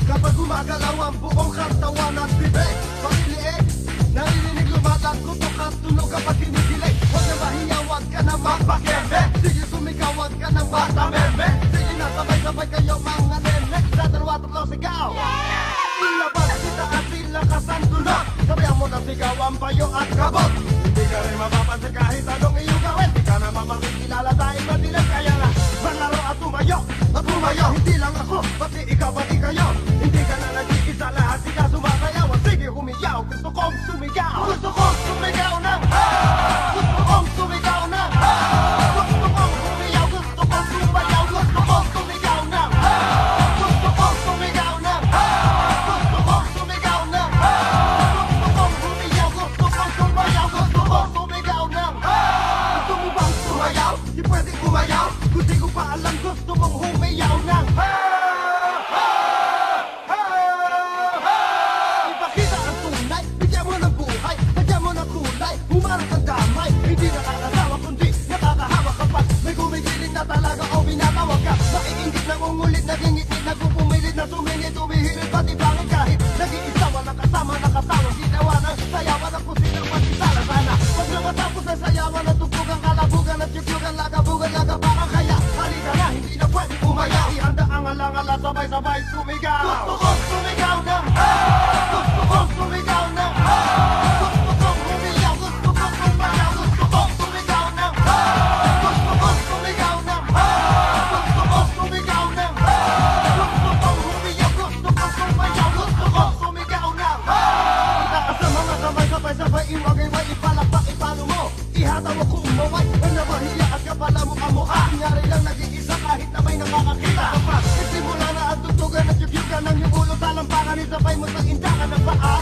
Kapag gumagalaw ang buong katawan at bibig Pagiliig, naririnig lumalag kutok at tunog kapag kinikilig Huwag na mahiya, huwag ka na magpakeme Sige sumigaw, huwag ka na matameme Sige na sabay-sabay kayo mga nenek Sa dalawa tatlo sigaw Ilabas kita at ilakasan tunog Sabihan mo na sigaw ang bayo at kabot Hindi ka rin mapapansin kahit anong iyong gawin Di ka naman makikilala sa iba't ilan Kaya nga, maglaro at tumayo Hindi lang ako, pati ikaw pati kayo Hindi ka na nag-iisa, lahat sila sumasayaw At sige humiyaw, gusto kong sumigaw Gusto kong sumigaw ng Gusto kong sumigaw ng Gusto kong humiyaw, gusto kong sumayaw Gusto kong sumigaw ng Gusto kong sumigaw ng Gusto kong sumigaw ng Gusto kong humiyaw, gusto kong sumayaw Gusto kong sumigaw ng Gusto mo bang sumayaw? Di pwede umayaw Kung di ko pa alam, gusto mong humiyaw ng Ipakita ang tunay, bigyan mo ng buhay Lagyan mo ng kulay, humarap ang damay Hindi nakakasawa kundi nakakahawa Kapag may gumigiling na talaga o binatawag ka Naiingit, nangungulit, nagingit-ngit Nagpupumilit na sumingit, umihilid Pati bangin kahit nag-iisa Walang kasama, nakatawag Ginawa ng sayawan ang pusinang patisala Sana pag nakatapos ang sayawan At tugtugang kalabugan at yukyugan Lagabugan, lagabakan Kaya halika na, hindi na pwede umayaw Ihanda ang alangala, sabay-sabay sumigaw Gusto kong sumigaw ng Gusto kong sumigaw ng Gusto kong humiyaw, gusto kong sumayaw Gusto kong sumigaw ng Gusto kong sumigaw ng Gusto kong sumigaw ng Gusto kong humiyaw, gusto kong sumayaw Gusto kong sumigaw ng Itaas sa mga kamay, sabay-sabay Iwag-iway, ipalakpak, ipalo mo Ihataw ako umaway, ang nabahiya at kapala mo kamukha Kunyari lang nag-iisa kahit na may nakakakita Kapag isimula na ang tugtugan at yugyugan ng yung ulo Talampakan, isabay mo sa indakan ng paa